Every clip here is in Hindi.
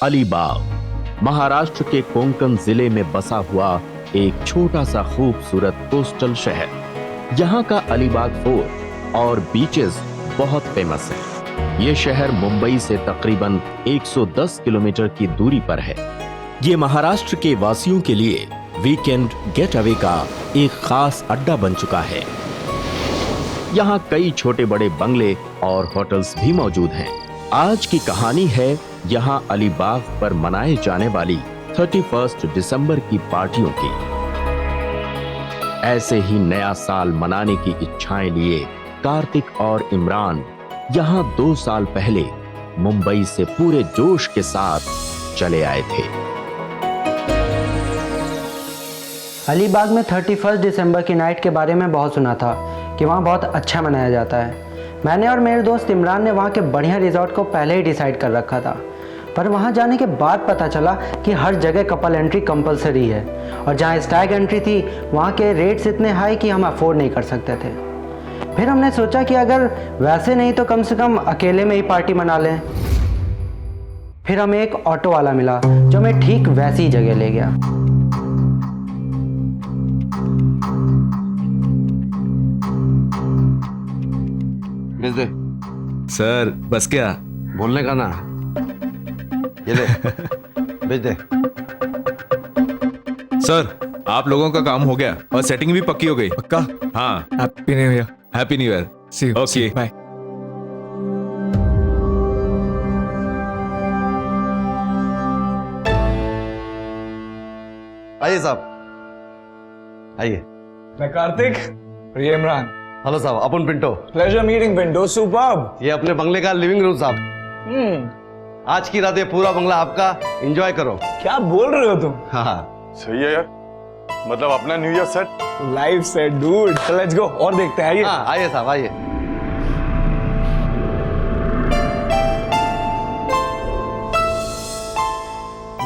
अलीबाग महाराष्ट्र के कोंकण जिले में बसा हुआ एक छोटा सा खूबसूरत कोस्टल शहर। यहाँ का अलीबाग फोर्ट और बीचेस बहुत फेमस है। ये शहर मुंबई से तकरीबन 110 किलोमीटर की दूरी पर है। ये महाराष्ट्र के वासियों के लिए वीकेंड गेट अवे का एक खास अड्डा बन चुका है। यहाँ कई छोटे बड़े बंगले और होटल्स भी मौजूद हैं। आज की कहानी है यहाँ अलीबाग पर मनाए जाने वाली 31 दिसंबर की पार्टियों की। ऐसे ही नया साल मनाने की इच्छाएं लिए कार्तिक और इमरान यहाँ 2 साल पहले मुंबई से पूरे जोश के साथ चले आए थे। अलीबाग में 31 दिसंबर की नाइट के बारे में बहुत सुना था कि वहाँ बहुत अच्छा मनाया जाता है। मैंने और मेरे दोस्त इमरान ने वहाँ के बढ़िया रिजॉर्ट को पहले ही डिसाइड कर रखा था, पर वहाँ जाने के बाद पता चला कि हर जगह कपल एंट्री कंपलसरी है और जहाँ स्टैग एंट्री थी वहाँ के रेट्स इतने हाई कि हम अफोर्ड नहीं कर सकते थे। फिर हमने सोचा कि अगर वैसे नहीं तो कम से कम अकेले में ही पार्टी मना लें। फिर हमें एक ऑटो वाला मिला जो हमें ठीक वैसी ही जगह ले गया। भेज दे सर। बस क्या बोलने का ना, ये ले भेज दे। सर, आप लोगों का काम हो गया और सेटिंग भी पक्की हो गई। पक्का? हाँ। Happy new year. Happy new year. See you. Okay bye. आइए साहब, आइए। मैं कार्तिक और ये इमरान। हेलो साहब, अपन Pinto. Pleasure meeting Pinto. Superb. ये अपने बंगले का लिविंग रूम साहब। आज की रात ये पूरा बंगला आपका, एंजॉय करो। क्या बोल रहे हो तुम? हाँ सही है यार, मतलब अपना new year set. Live set dude. Let's go और देखते हैं। आइए। हाँ, आइए साहब आइए।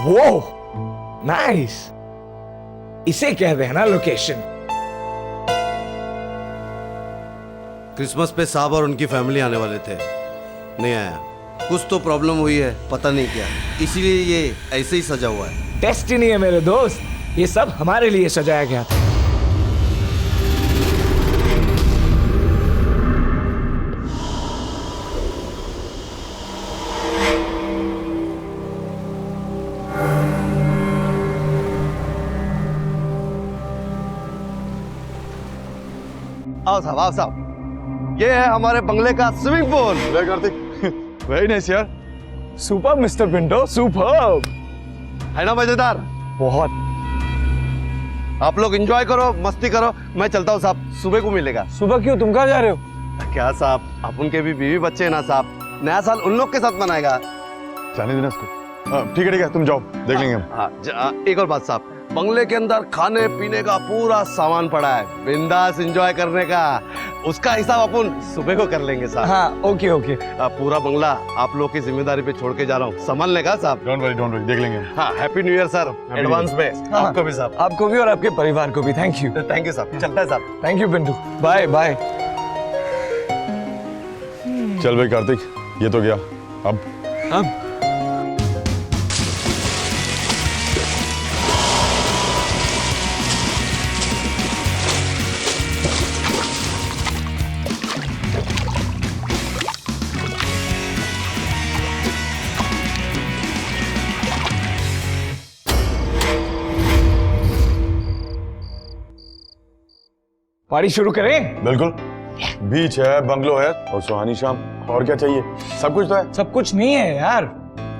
वो नाइस, इसे कहते हैं ना लोकेशन। क्रिसमस पे साहब और उनकी फैमिली आने वाले थे, नहीं आया। कुछ तो प्रॉब्लम हुई है, पता नहीं क्या, इसीलिए ये ऐसे ही सजा हुआ है। डेस्टिनी है मेरे दोस्त, ये सब हमारे लिए सजाया गया था। आओ साहब, आओ साहब। ये है हमारे बंगले का स्विमिंग पूल। ले कार्तिक, वेरी नाइस यार। Super mister Pinto, super. है ना मजेदार? बहुत। आप लोग एंजॉय करो, मस्ती करो, मैं चलता हूँ साहब, सुबह को मिलेगा। सुबह क्यों, तुम कहाँ जा रहे हो? क्या साहब, आप उनके भी बीवी बच्चे हैं ना साहब, नया साल उन लोग के साथ मनाएगा। जाने देना इसको। ठीक है, तुम जाओ, देख लेंगे हम। हाँ, एक और बात साहब, बंगले के अंदर खाने पीने का पूरा सामान पड़ा है, बिंदास एंजॉय करने का। उसका हिसाब अपन सुबह को कर लेंगे साहब। हाँ ओके ओके। पूरा बंगला आप लोग की जिम्मेदारी पे छोड़ के जा रहा हूँ, संभालने का साहब। डोंट वरी, देख लेंगे। हाँ, happy new year sir, advance में। हाँ, आपको भी साहब। आपको भी और आपके परिवार को भी। Thank you. थैंक यू साहब, चलता है साहब। Thank you Pintu, bye bye. चल भाई कार्तिक, ये तो गया। अब पार्टी शुरू करें? बिल्कुल, बीच है, बंगलो है और सुहानी शाम, और क्या चाहिए? सब कुछ तो है। सब कुछ नहीं है यार,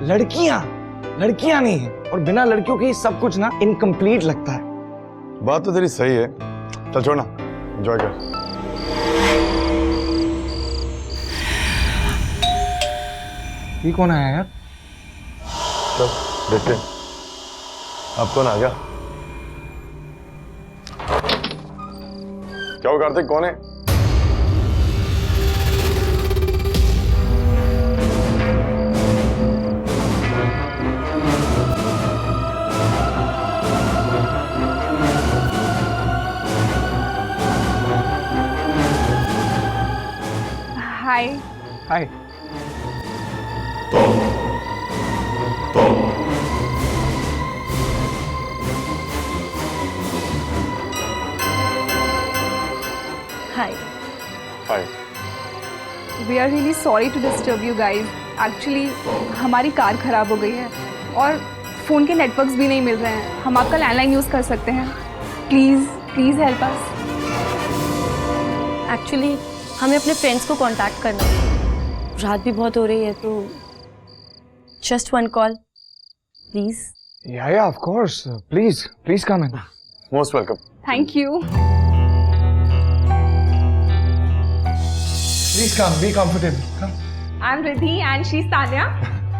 लड़कियां नहीं है, और बिना लड़कियों के सब कुछ ना इनकम्प्लीट लगता है। बात तो तेरी सही है। चल छोड़ ना, एंजॉय कर। ये कौन आया यार? चल देखते हैं, अब कौन आ गया। क्या हुआ कार्तिक, कौन है? Hi. Hi. Hi. Hi. We are really sorry to disturb you guys. Actually हमारी कार खराब हो गई है और फ़ोन के नेटवर्क्स भी नहीं मिल रहे हैं। हम आपका लैंडलाइन यूज़ कर सकते हैं? Please please help us. Actually हमें अपने फ्रेंड्स को कांटेक्ट करना है, रात भी बहुत हो रही है, तो just one call please. Yeah, of course. Please come in. Most welcome. Thank you. Please come, be comfortable. Come. I am Riddhi and she is Tanya.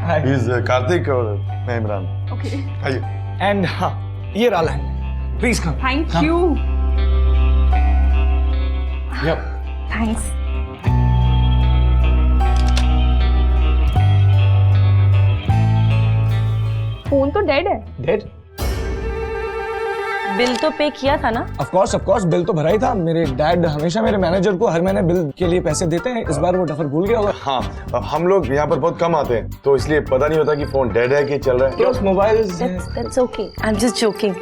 Hi. He's Karthik और मैं इमरान। ओके आइए। And हाँ, ये रहा line. Please come. Thank you. Yep. Thanks. Phone तो डेड है। Dead? बिल तो पे किया था ना? Of course, बिल तो भरा ही था। मेरे डैड हमेशा मेरे मैनेजर को हर महीने बिल के लिए पैसे देते हैं। इस बार वो डफर भूल गया होगा। हाँ, अब हम लोग यहाँ पर बहुत कम आते हैं, तो इसलिए पता नहीं होता कि फोन डेड है कि चल रहा है। Plus mobile That's okay. I'm just joking.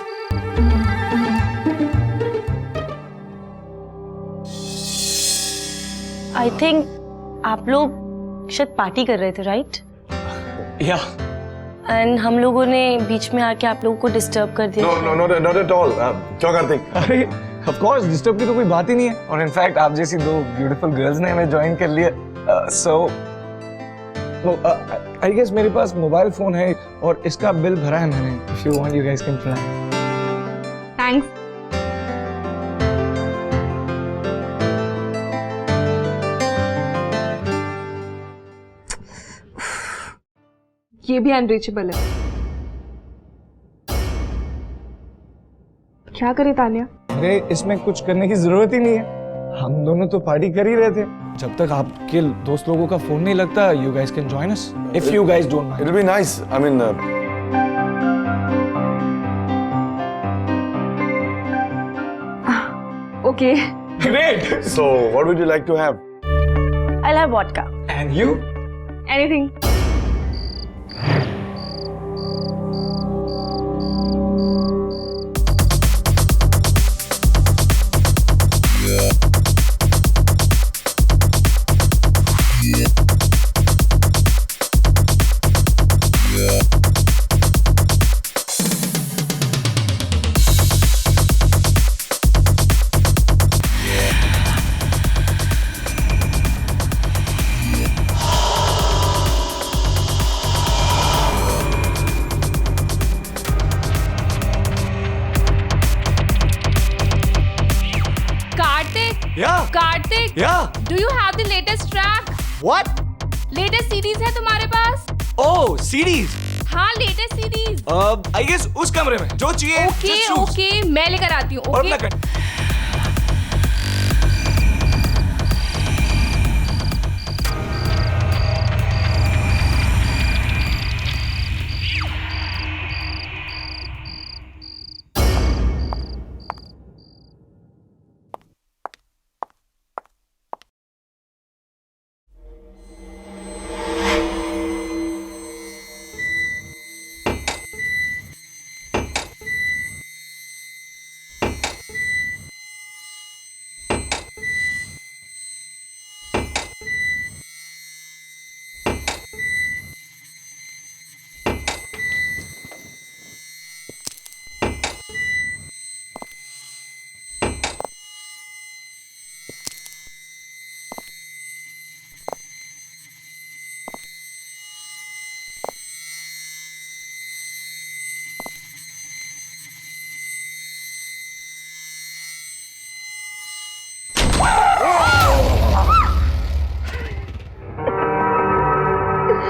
I think आप लोग शायद पार्टी कर रहे थे, राइट? या एंड हम लोगों ने बीच में आके आप लोगों को डिस्टर्ब कर दिया। No, not at all. क्यों कार्तिक? अरे ऑफ कोर्स डिस्टर्ब की तो कोई बात ही नहीं है। और इनफैक्ट आप जैसी दो ब्यूटीफुल गर्ल्स ने हमें ज्वाइन कर लिया। सो आई गेस मेरे पास मोबाइल फोन है और इसका बिल भरा है मैंने। If you want you guys can try. Thanks. ये भी अनरीचेबल है। क्या करे तान्या? अरे इसमें कुछ करने की जरूरत ही नहीं है, हम दोनों तो पार्टी कर ही रहे थे। जब तक आपके दोस्त लोगों का फोन नहीं लगता, you guys can join us if you guys don't mind. It'll be nice. I mean, okay. Great. so what would you like to have? I'll have vodka. And you? Anything. Kartik, Yeah. Do you have the latest track? What? Latest CDs है तुम्हारे पास? Oh, CDs. हाँ, लेटेस्ट सीडीज। I guess उस कमरे में जो चाहिए। Okay just choose. ओके, मैं लेकर आती हूँ। और ओके मैं कर।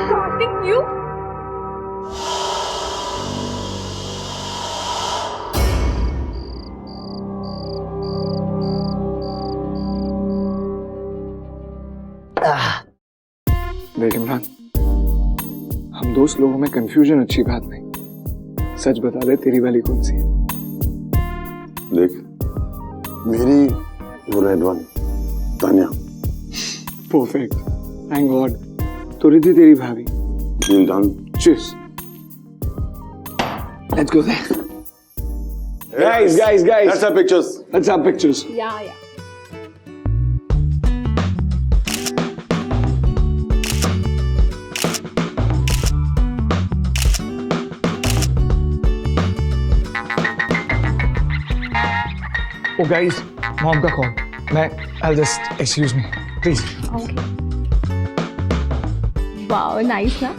कार्तिक, यू? देख इमरान, हम दोस्त लोगों में कंफ्यूजन अच्छी बात नहीं। सच बता दे, तेरी वाली कौन सी है? देख, मेरी वो red one, Tanya. Perfect, thank God. तो रिद्धि तेरी भाभी। Deal done. Cheers. Let's go there. Guys. That's our pictures. Let's have pictures. या ओ गाइस, मॉम का कॉल। मैं I'll just excuse me, please. Okay. Wow, nice ना?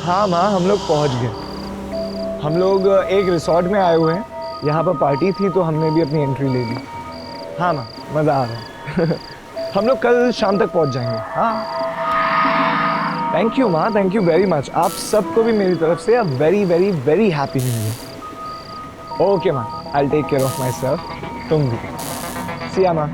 हाँ माँ, हम लोग पहुंच गए। हम लोग एक रिसॉर्ट में आए हुए हैं। यहाँ पर पार्टी थी तो हमने भी अपनी एंट्री ले ली। हाँ माँ, मज़ा आ रहा है। हम लोग कल शाम तक पहुंच जाएंगे। हाँ, थैंक यू माँ, थैंक यू वेरी मच। आप सबको भी मेरी तरफ से a very very very happy new year. Okay माँ, I take care of my self. तुम भी। सी या माँ।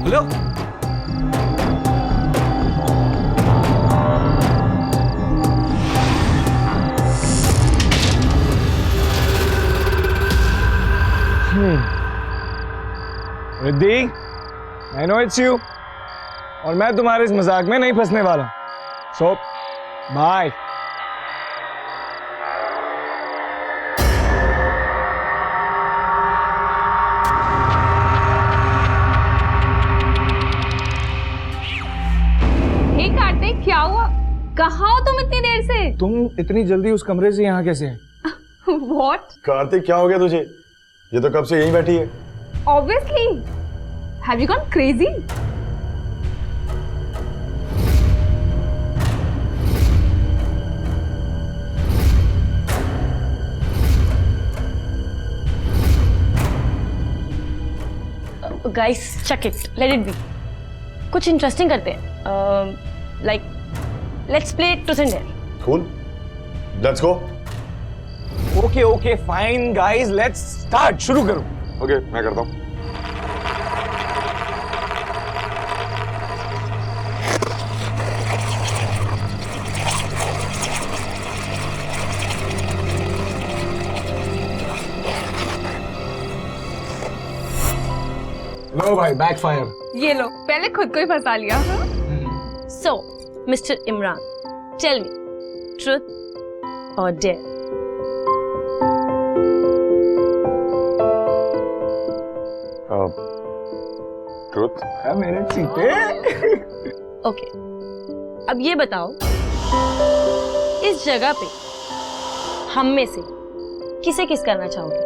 Hello, Riddhi, I know it's you, और मैं तुम्हारे इस मजाक में नहीं फंसने वाला। सो बाय। हे कार्तिक, क्या हुआ? कहाँ हो तुम इतनी देर से? तुम इतनी जल्दी उस कमरे से यहाँ कैसे? What? कार्तिक, क्या हो गया तुझे? ये तो कब से यहीं बैठी है। Obviously. Have you gone crazy? Guys, chuck it, let it be. कुछ इंटरेस्टिंग करते हैं। Like let's play truth and dare. Cool, let's go. Okay okay fine guys, let's start. शुरू करो। ओके, मैं करता हूँ। लो भाई, बैकफायर। ये लो, पहले खुद को ही फंसा लिया। हाँ? So mister Imran, tell me, truth और डेयर? ट्रुथ। मेरे चीते। ओके, अब ये बताओ, इस जगह पे हम में से किसे किस करना चाहोगे?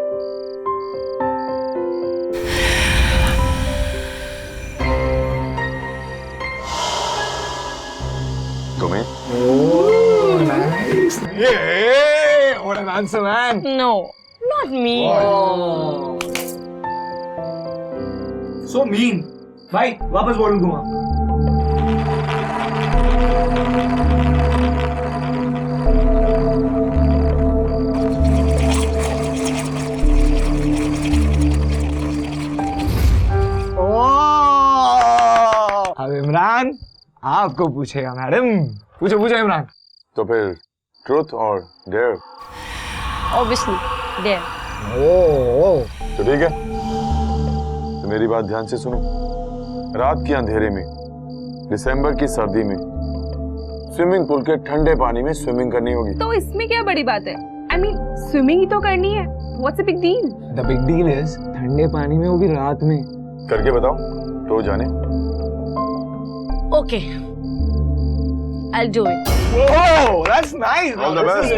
तुम्हें? Oh, nice. Yeah, what an answer, man. No, not me. So mean. भाई, वापस बॉल घुमा। अब इमरान आपको पूछेगा मैडम। पूछो पूछो इमरान। तो फिर ट्रुथ और डेयर? Obviously, dare. तो ठीक है, तो मेरी बात ध्यान से सुनो। रात के अंधेरे में, दिसंबर की सर्दी में, स्विमिंग पूल के ठंडे पानी में स्विमिंग करनी होगी। तो इसमें क्या बड़ी बात है? I mean, स्विमिंग ही तो करनी है। What's the big deal? The big deal is ठंडे पानी में, वो भी रात में। करके बताओ तो जाने। Okay, I'll do it. Whoa, that's nice. All the best.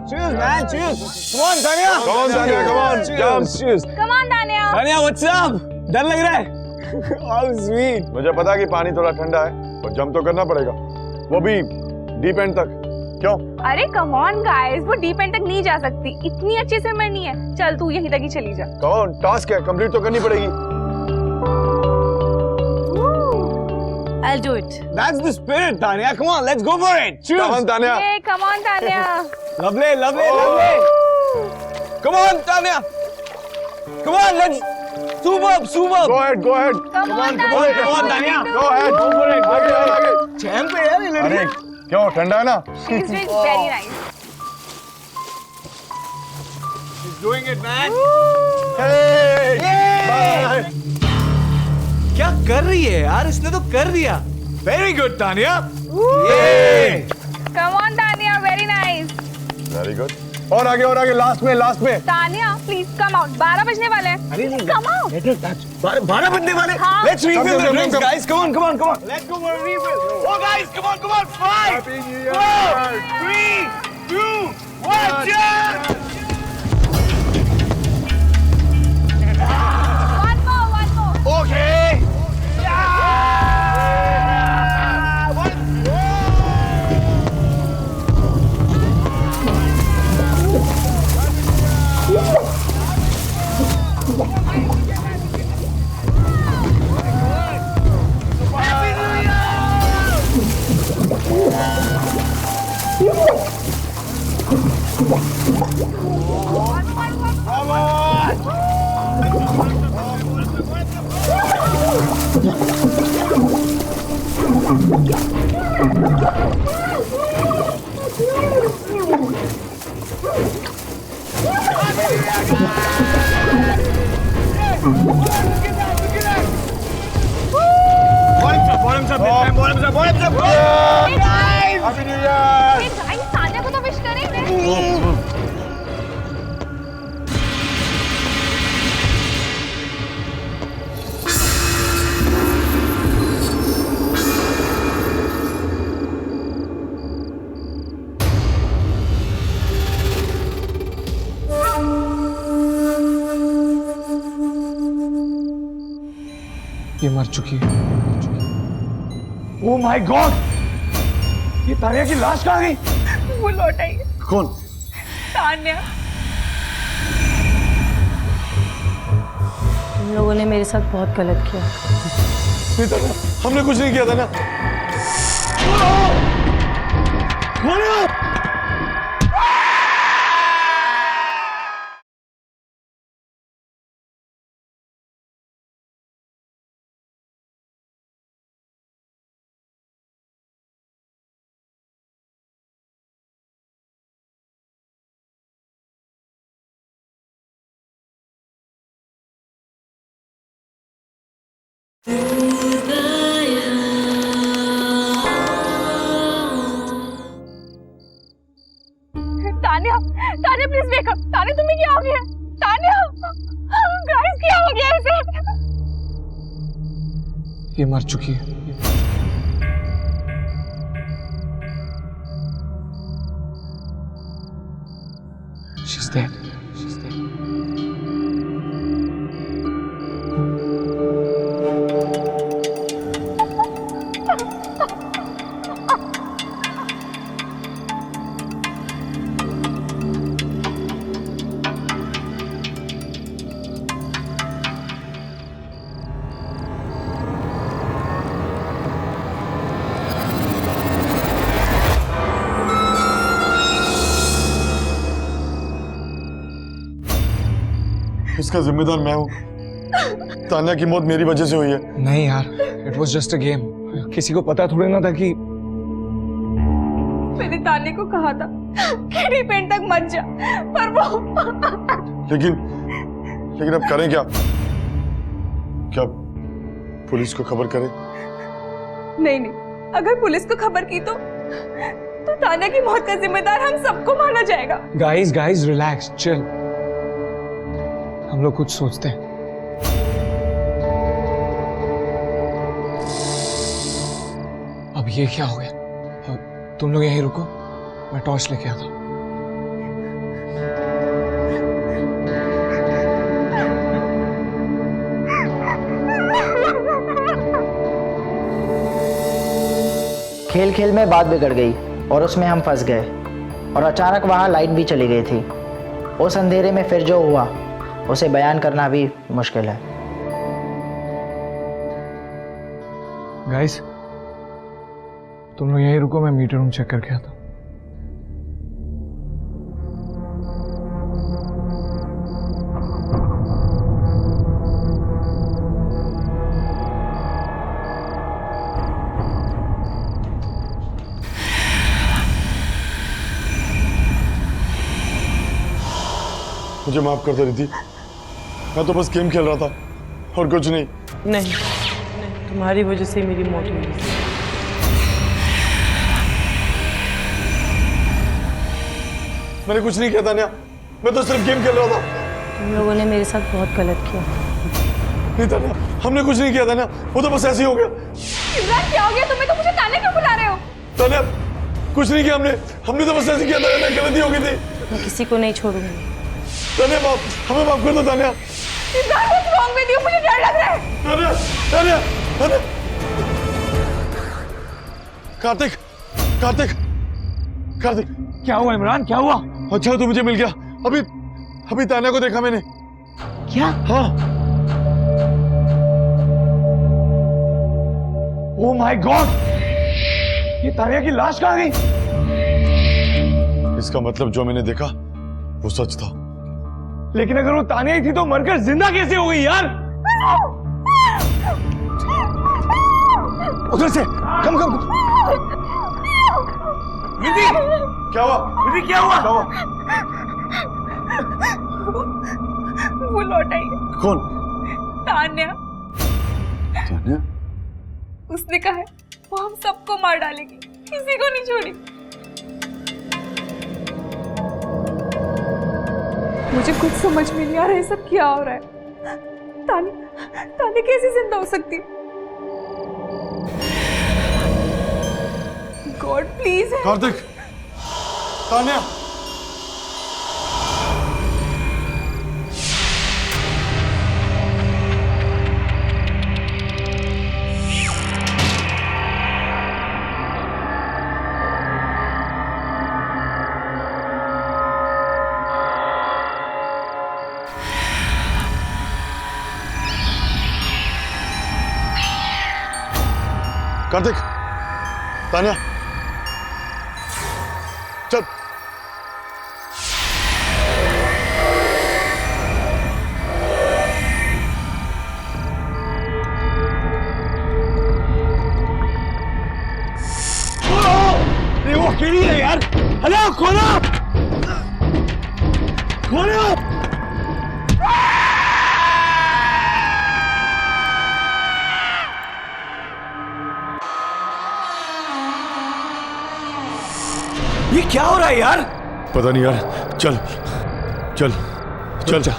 Cheers, man. Cheers. Come on, Tanya. Come on, Tanya. Come on. Cheers. Cheers. Come on, Dania. Tanya, what's up? डर लग रहा है? How sweet. मुझे पता है कि पानी थोड़ा ठंडा है और जंप तो करना पड़ेगा, वो भी डीप एंड तक। क्यों? अरे come on guys, वो डीप एंड तक नहीं जा सकती, इतनी अच्छी स्विमर नहीं है। चल तू यहीं तक ही चली जा। Come on, टास्क है, कंप्लीट तो करनी पड़ेगी। I'll do it. That's the spirit, Tanya. Come on, let's go for it. Cheers. Come on, Tanya. Hey, come on, Tanya. Lovely, lovely, lovely. Come on, Tanya. Come on, let's Superb, superb. Go ahead, go ahead. Come on, Come on, Tanya. Go ahead, go for it. आगे और आगे. Champ है यार ये अरे लड़की. क्यों ठंडा है ना? She's doing very nice. She's doing it, man. Hey! Bye. क्या कर रही है यार? इसने तो कर दिया. Very good, Tanya. Yay! Come on, Tanya, very nice. Very good. और आगे लास्ट में Tanya, please come out. 12 बजने वाले हैं. अरे नहीं. Come out. 12 बजने वाले. हाँ. Let's refill the come, drinks, come. guys. Come on. Let's go for a refill. Oh, guys, come on. 5, Happy New Year. 4, 3, 2, 1, cheers! One more. Okay. Bottoms up this time. Bottoms up. Happy New Year. Hey guys, Tanya को तो wish करेंगे. ये मर चुकी है. Oh my God! ये तानिया की लाश कहाँ गई? वो लौट आई. कौन? तान्या. तुम लोगों ने मेरे साथ बहुत गलत किया। नहीं तान्या, हमने कुछ नहीं किया था ना। Tanya, Tanya please wake up. Tanya तुम्हें क्या हो गया? तान्या, गाइस क्या हो गया इसे? ये मर चुकी है. She's dead. She's dead. इसका जिम्मेदार मैं हूँ। तान्या की मौत मेरी वजह से हुई है। नहीं यार, it was just a game. किसी को पता थोड़ी ना था कि मैंने तान्या को कहा था कि रिपेंट तक मत जा, पर वो लेकिन अब करें क्या? क्या पुलिस को खबर करें? नहीं, अगर पुलिस को खबर की तो तान्या की मौत का जिम्मेदार हम सबको माना जाएगा. guys relax, chill. हम लोग कुछ सोचते हैं. अब ये क्या हो गया? तुम लोग यहीं रुको, मैं टॉर्च लेके आता हूं. खेल खेल में बात बिगड़ गई और उसमें हम फंस गए और अचानक वहाँ लाइट भी चली गई थी. उस अंधेरे में फिर जो हुआ उसे बयान करना भी मुश्किल है. गाइस, तुम लोग यहीं रुको, मैं मीटर रूम चेक करके आता हूं. मुझे माफ कर दे रिद्धि, मैं तो बस गेम खेल रहा था और कुछ नहीं। नहीं, तुम्हारी वजह से मेरी मौत हुई। मैंने कुछ नहीं किया तान्या, मैं तो सिर्फ गेम खेल रहा था। तुम लोगों ने मेरे साथ बहुत गलत किया। नहीं तान्या, हमने कुछ नहीं किया तान्या, वो तो बस ऐसे ही हो गया। इमरान क्या हो गया तुम्हें? तो मुझे तान्या क्यों बुला रहे हो? तान्या कुछ नहीं किया हमने तो बस ऐसे किया था, गलती हो गई थी। मैं किसी को नहीं छोड़ूंगी। तान्या हमें माफ कर दो Tanya. Imran what's wrong with you? मुझे डर लग रहा है। तान्या तान्या तान्या। कार्तिक कार्तिक कार्तिक, क्या हुआ इमरान, क्या हुआ? अच्छा तू मुझे मिल गया। अभी तान्या को देखा मैंने। क्या? हाँ। ओह माय गॉड, ये तान्या की लाश कहाँ गई? इसका मतलब जो मैंने देखा वो सच था। लेकिन अगर वो तान्या ही थी तो मरकर जिंदा कैसे हो गई यार? उधर से कम रिद्धि, क्या हुआ? रिद्धि क्या हुआ? क्या हुआ? वो लौट आई। कौन? तान्या। तान्या? उसने कहा है वो हम सबको मार डालेगी, किसी को नहीं छोड़ी। मुझे कुछ समझ में नहीं आ रहा है सब क्या हो रहा है। तान्या कैसे जिंदा हो सकती? God please. कार्तिक, तान्या। कार्तिक, तान्या, चल। ये वो अकेली है यार। हेलो, खोलो खोलो। ये क्या हो रहा है यार? पता नहीं यार, चल चल चल चल।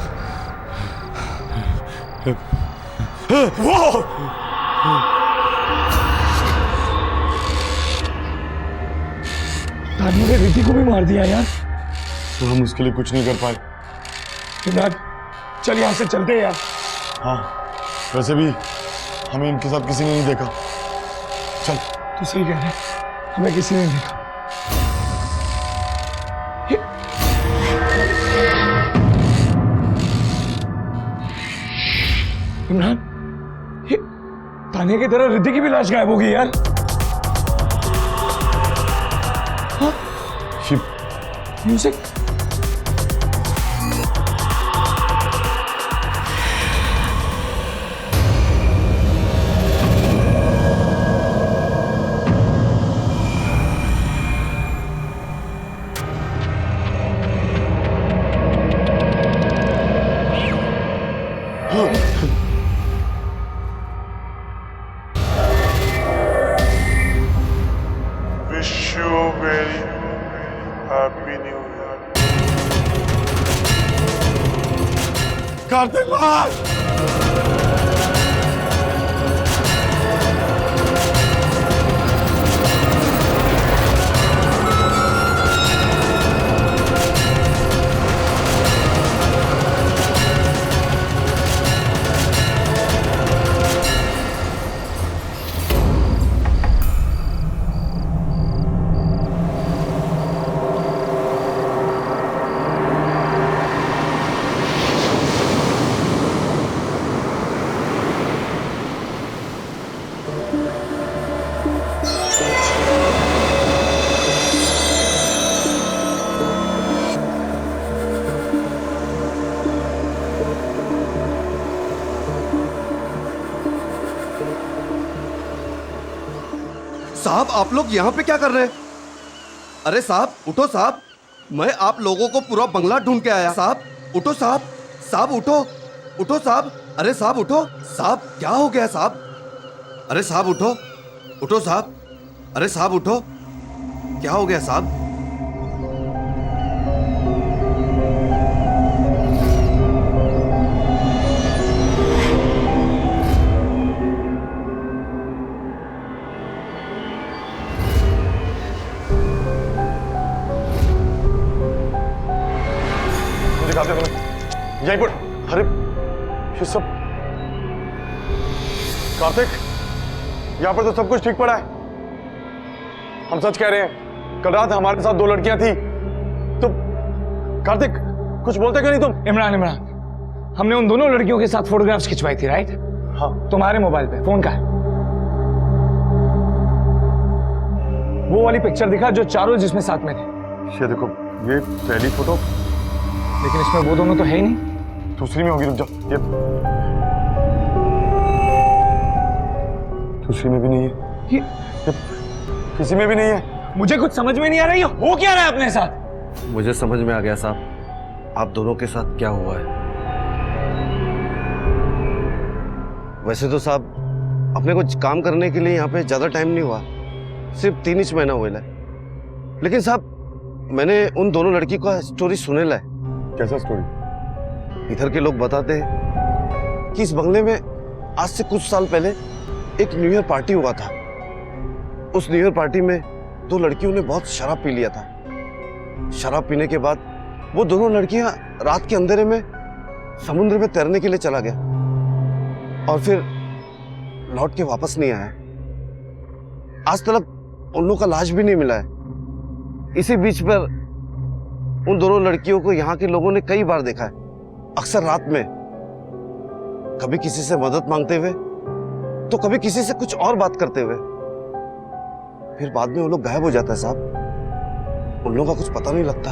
वो तान्या ने रिद्धि को भी मार दिया यार। तो हम उसके लिए कुछ नहीं कर पाए। इमरान चल यहाँ से चलते हैं यार। हाँ, वैसे भी हमें इनके साथ किसी ने नहीं देखा। चल। तू सही कह रहा है, हमें किसी ने नहीं देखा। इमरान, ये तान्या की तरह रिद्धि की भी लाश गायब हो गई यार। हाँ? Music. Wish you a very happy new year. Kartik भाई! साहब, आप लोग यहाँ पे क्या कर रहे हैं? अरे साहब, उठो साहब, मैं आप लोगों को पूरा बंगला ढूंढ के आया। साहब, उठो साहब, साहब उठो, उठो साहब, अरे साहब उठो, साहब क्या हो गया साहब, अरे साहब उठो, उठो साहब, अरे साहब उठो, क्या हो गया साहब? यहीं पर, अरे ये सब कार्तिक, यहाँ पर तो सब कुछ ठीक पड़ा है। हम सच कह रहे हैं, कल रात हमारे साथ 2 लड़कियां थी। तो कार्तिक कुछ बोलते क्यों नहीं तुम? इमरान, हमने उन दोनों लड़कियों के साथ फोटोग्राफ्स खिंचवाई थी, राइट? हाँ। तुम्हारे मोबाइल पे फोन का है वो वाली पिक्चर दिखा जो चारों जिसमें साथ में थे। ये देखो, ये पहली फोटो, लेकिन इसमें वो दोनों तो है ही नहीं। दूसरी में होगी, रुक जाओ, ये दूसरी में भी नहीं है, ये किसी में भी नहीं है। मुझे कुछ समझ में नहीं आ रहा है, हो क्या रहा है अपने साथ? मुझे समझ में आ गया साहब, आप दोनों के साथ क्या हुआ है। वैसे तो साहब अपने को काम करने के लिए यहाँ पे ज्यादा टाइम नहीं हुआ, सिर्फ 3 ही महीना हुआ है। लेकिन साहब मैंने उन दोनों लड़की का स्टोरी सुने ला है। कैसा स्टोरी? इधर के लोग बताते हैं कि इस बंगले में आज से कुछ साल पहले एक न्यू ईयर पार्टी हुआ था। उस न्यू ईयर पार्टी में 2 लड़कियों ने बहुत शराब पी लिया था। शराब पीने के बाद वो दोनों लड़कियां रात के अंधेरे में समुद्र में तैरने के लिए चला गया और फिर लौट के वापस नहीं आया। आज तक उन लोगों का लाश भी नहीं मिला है। इसी बीच पर उन दोनों लड़कियों को यहाँ के लोगों ने कई बार देखा है, अक्सर रात में, कभी किसी से मदद मांगते हुए तो कभी किसी से कुछ और बात करते हुए। फिर बाद में वो लोग गायब हो जाता है साहब, उन लोगों का कुछ पता नहीं लगता।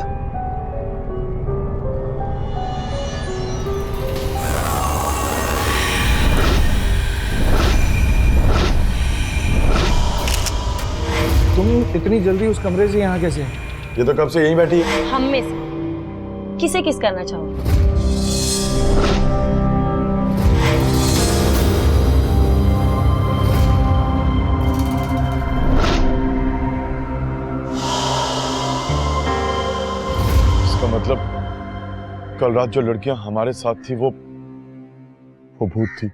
तुम इतनी जल्दी उस कमरे से यहाँ कैसे? ये तो कब से यहीं बैठी है। हम में से किसे किस करना चाहोगे? इसका मतलब कल रात जो लड़कियां हमारे साथ थी वो भूत थी।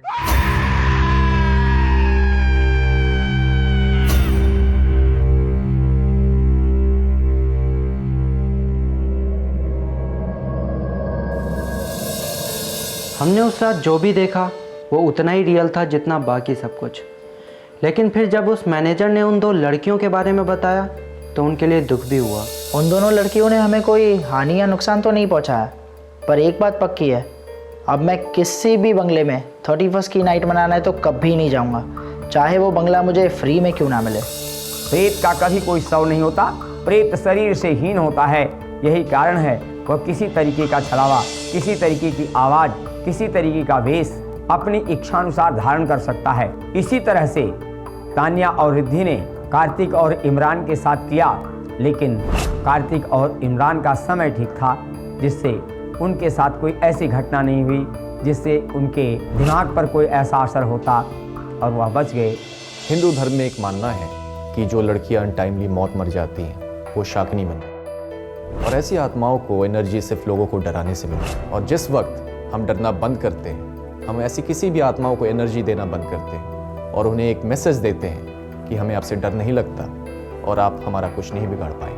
हमने उस रात जो भी देखा वो उतना ही रियल था जितना बाकी सब कुछ। लेकिन फिर जब उस मैनेजर ने उन 2 लड़कियों के बारे में बताया तो उनके लिए दुख भी हुआ। उन दोनों लड़कियों ने हमें कोई हानि या नुकसान तो नहीं पहुंचाया, पर एक बात पक्की है, अब मैं किसी भी बंगले में 31st की नाइट मनाना है तो कभी नहीं जाऊंगा, चाहे वो बंगला मुझे फ्री में क्यों ना मिले। प्रेत का कभी कोई शव नहीं होता, प्रेत शरीर से हीन होता है। यही कारण है वह किसी तरीके का छलावा, किसी तरीके की आवाज़, किसी तरीके का वेश अपनी इच्छानुसार धारण कर सकता है। इसी तरह से तान्या और रिद्धि ने कार्तिक और इमरान के साथ किया, लेकिन कार्तिक और इमरान का समय ठीक था जिससे उनके साथ कोई ऐसी घटना नहीं हुई जिससे उनके दिमाग पर कोई ऐसा असर होता और वह बच गए। हिंदू धर्म में एक मानना है कि जो लड़कियां अनटाइमली मौत मर जाती हैं वो शाकिनी बनती, और ऐसी आत्माओं को एनर्जी सिर्फ लोगों को डराने से मिलती है। और जिस वक्त हम डरना बंद करते हैं, हम ऐसी किसी भी आत्माओं को एनर्जी देना बंद करते हैं और उन्हें एक मैसेज देते हैं कि हमें आपसे डर नहीं लगता और आप हमारा कुछ नहीं बिगाड़ पाए।